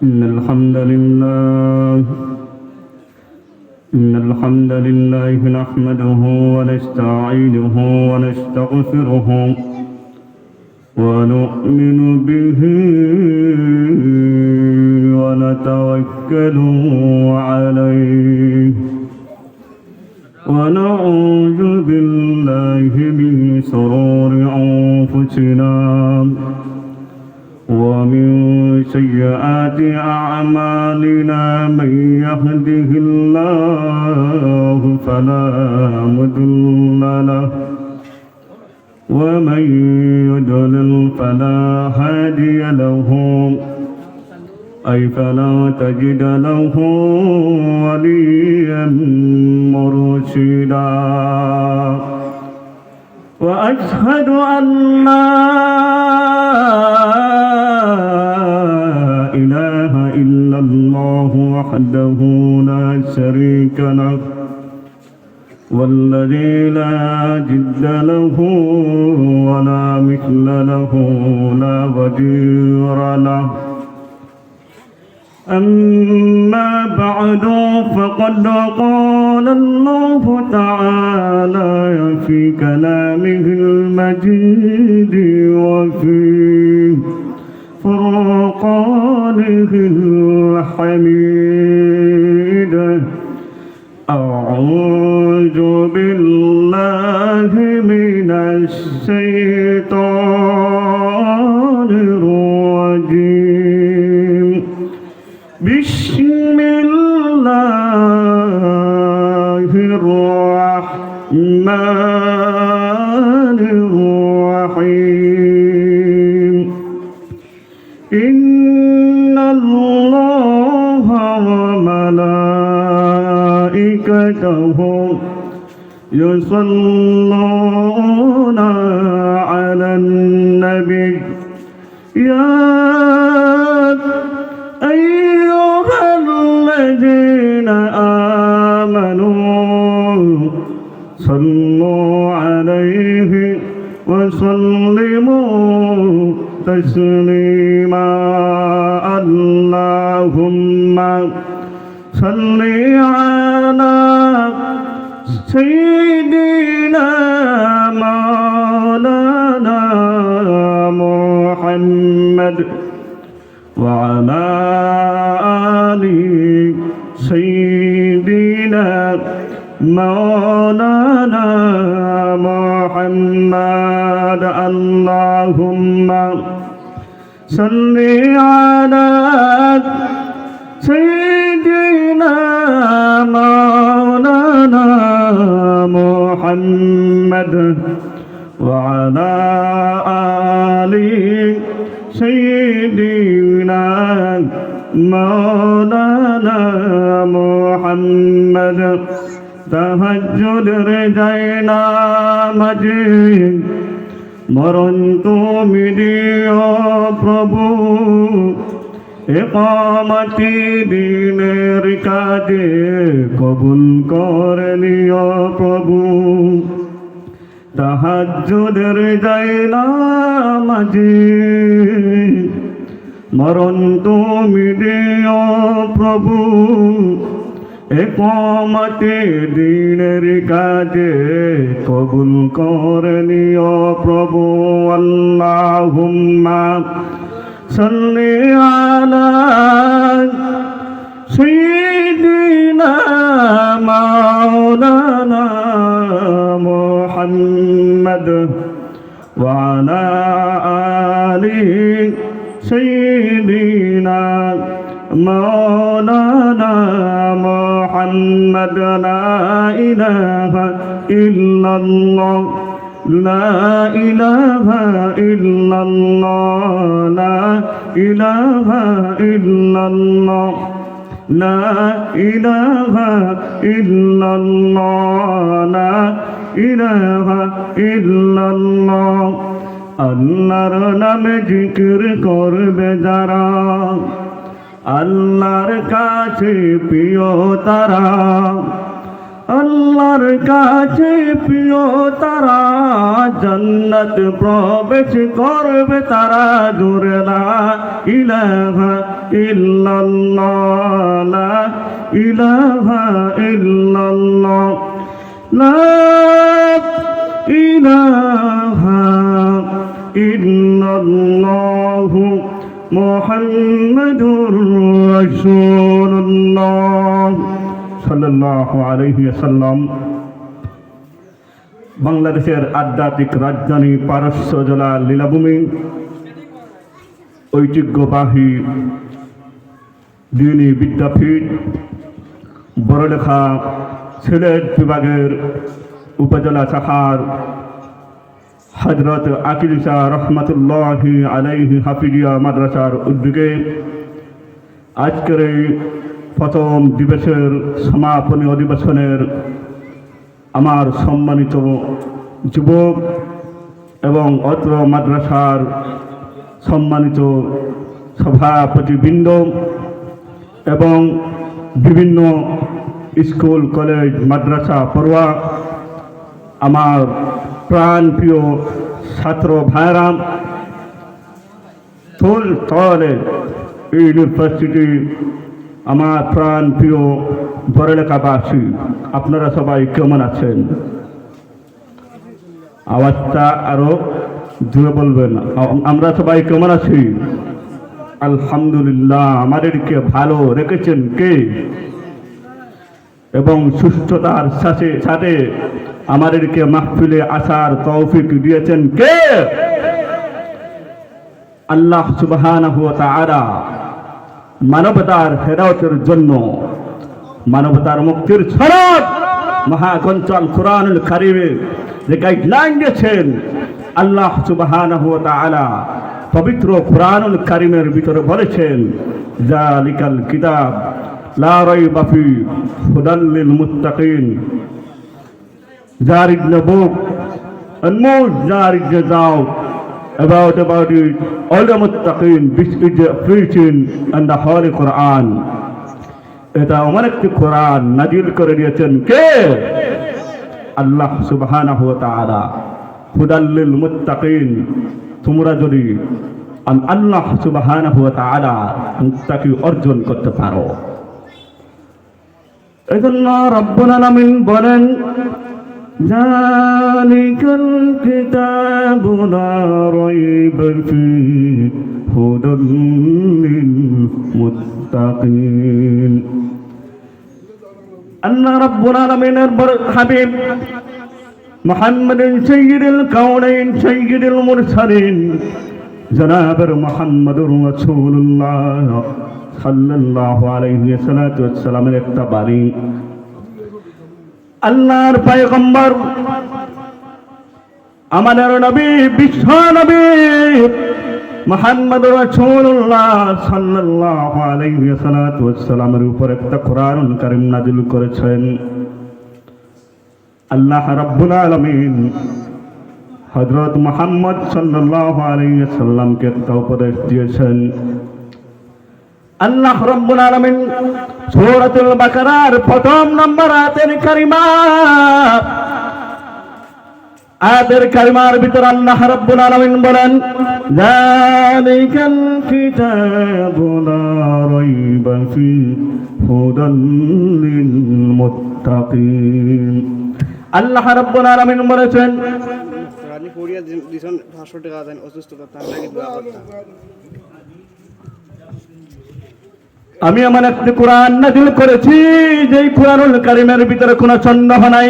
إن الحمد لله نحمده ونستعينه ونستغفره ونؤمن به ونتوكل عليه ونعوذ بالله من شرور أنفسنا ومن سيئات أعمالنا من يهده الله فلا مضل له ومن يضلل فلا هادي له أي فلا تجد له وليا مرشدا وأشهد أن لا إله إلا الله وحده لا شريك له والذي لا جد له ولا مثل له لا وزير له أما بعد فقد قال الله تعالى في كلامه المجيد وفي فرقانه الحميد أعوذ بالله من الشيطان الرجيم بسم الله الرحمن الرحيم إن الله وملائكته يصلون على النبي يا أيها الذين آمنوا صلوا عليه وسلموا تسليما اللهم صل على سيدنا مولانا محمد وعلى آل سيدنا مولانا محمد اللهم صل على سيدنا مولانا محمد وعلى آل سيدنا مولانا محمد تهجد رجينا مجيد মরণ তুমি দিও প্রভু ইকামতি দিনের কাজে কবুল করে নিও প্রভু তাহাজ্জুদের যাইনা মাঝি মরণ তুমি দিও প্রভু ইকামতি দিনের কাজে কবুল করে নিও প্রভু আল্লাহুম্মা সাল্লি আলা সাইয়্যিদিনা মাওলানা মুহাম্মদ ওয়া আলা আলি সাইয়্যিদিনা مولانا محمد لا إله إلا الله لا إله إلا الله لا إله إلا الله لا إله إلا الله لا إله إلا الله আল্লাহর নামে জিকির করবে যারা আল্লাহর কাছে প্রিয় তারা আল্লাহর কাছে প্রিয় তারা, জান্নাত প্রবেশ করবে তারা, জোরে লা ইলাহা ইল্লাল্লাহ, লা ইলাহা ইল্লাল্লাহ, লা ইলাহা ইল্লাল্লাহু মুহাম্মাদুর রাসূলুল্লাহ সাল্লাল্লাহু আলাইহি ওয়াসাল্লাম। বাংলাদেশের আধ্যাত্মিক রাজধানী পারস্য জেলা লীলাভূমি, ঐতিহ্যবাহী দ্বীনি বিদ্যাপীঠ, বড়লেখা সিলেট বিভাগের উপজেলা শাখার হযরত আকিল শাহ রহমাতুল্লাহি আলাইহি হাফিজিয়া মাদ্রাসার উদ্যোগে আজকের এই প্রথম দিবসের সমাপনী অধিবেশনের আমার সম্মানিত যুবক এবং অত্র মাদ্রাসার সম্মানিত সভাপতিবৃন্দ এবং বিভিন্ন স্কুল কলেজ মাদ্রাসা পড়ুয়া, আমার প্রাণপ্রিয় ছাত্র ভাইরা, কলেজ ইউনিভার্সিটি, আমার প্রাণপ্রিয় বড়লেখাবাসী, আপনারা সবাই কেমন আছেন? আওয়াজটা আরো জোরে বলবেন। আমরা সবাই কেমন আছি? আলহামদুলিল্লাহ। আমাদেরকে ভালো রেখেছেন কে? এবং সুস্থতার সাথে সাথে আমাদেরকে মাহফিলে আসার তৌফিক দিয়েছেন কে? আল্লাহ সুবহানাহু ওয়া তাআলা মানবতার হেদায়েতের জন্য, মানবতার মুক্তির সনদ মহাগ্রন্থ আল কুরআনুল কারীমে যে গাইডলাইন দিয়েছেন, আল্লাহ সুবহানাহু ওয়া তাআলা পবিত্র কুরআনুল কারীমের ভিতরে বলেছেন, যালিকাল কিতাব লা রাইবা ফি হুদাল লিল মুত্তাকিন। Read the book and more read the doubt about it. All the muttaqin, which is the preaching and the Holy Quran. এটা আমার একটি কোরআন নাজিল করে দিয়েছেন কে? আল্লাহ সুবহানাহু ওয়া তাআলা। হুদাল লিল মুত্তাকিন। তোমরা যদি আল্লাহ সুবহানাহু ওয়া তাআলা মুত্তাকি অর্জন করতে পারো, এজন্য রব্বুল আলামিন বলেন, যালিকাল কিতাবু লা রাইবা ফীহি হুদাল লিল মুত্তাকিন। আল্লাহ রাব্বুল আলামিনের হাবিব মুহাম্মাদুন সাইয়্যিদুল কাউনাইন সাইয়্যিদুল মুরসালিন জনাবের মুহাম্মাদুর রাসূলুল্লাহ সাল্লাল্লাহু আলাইহি ওয়াসাল্লামের একটা বাণী, আল্লাহর পয়গম্বর আমাদের নবী, বিশ্ব নবী মুহাম্মদুর রাসূলুল্লাহ সাল্লাল্লাহু আলাইহি ওয়াসাল্লামের উপর একটা কোরআনুল কারীম নাযিল করেছেন। আল্লাহ রাব্বুল আলামিন হযরত মুহাম্মদ সাল্লাল্লাহু আলাইহি ওয়াসাল্লামকে একটা উপদেশ দিয়েছেন। আল্লাহ রাব্বুল আলামিন সূরাতুল বাকারার প্রথম নম্বর আয়াতের কারিমার ভিতর আল্লাহ রাব্বুল আলামিন বলেন, যালিকাল কিতাবু লা রাইবা ফীহি হুদাল লিল মুত্তাকিন। আল্লাহ রাব্বুল আলামিন বলেছেন, রানী কোরিয়া দিছন 500 টাকা দেন অসুস্থতা তার লাগি দোয়া করতে। আমি এমন একটি কোরআন নাযিল করেছি যেই কোরআনুল কারীমের ভিতরে কোনো সন্দেহ নাই।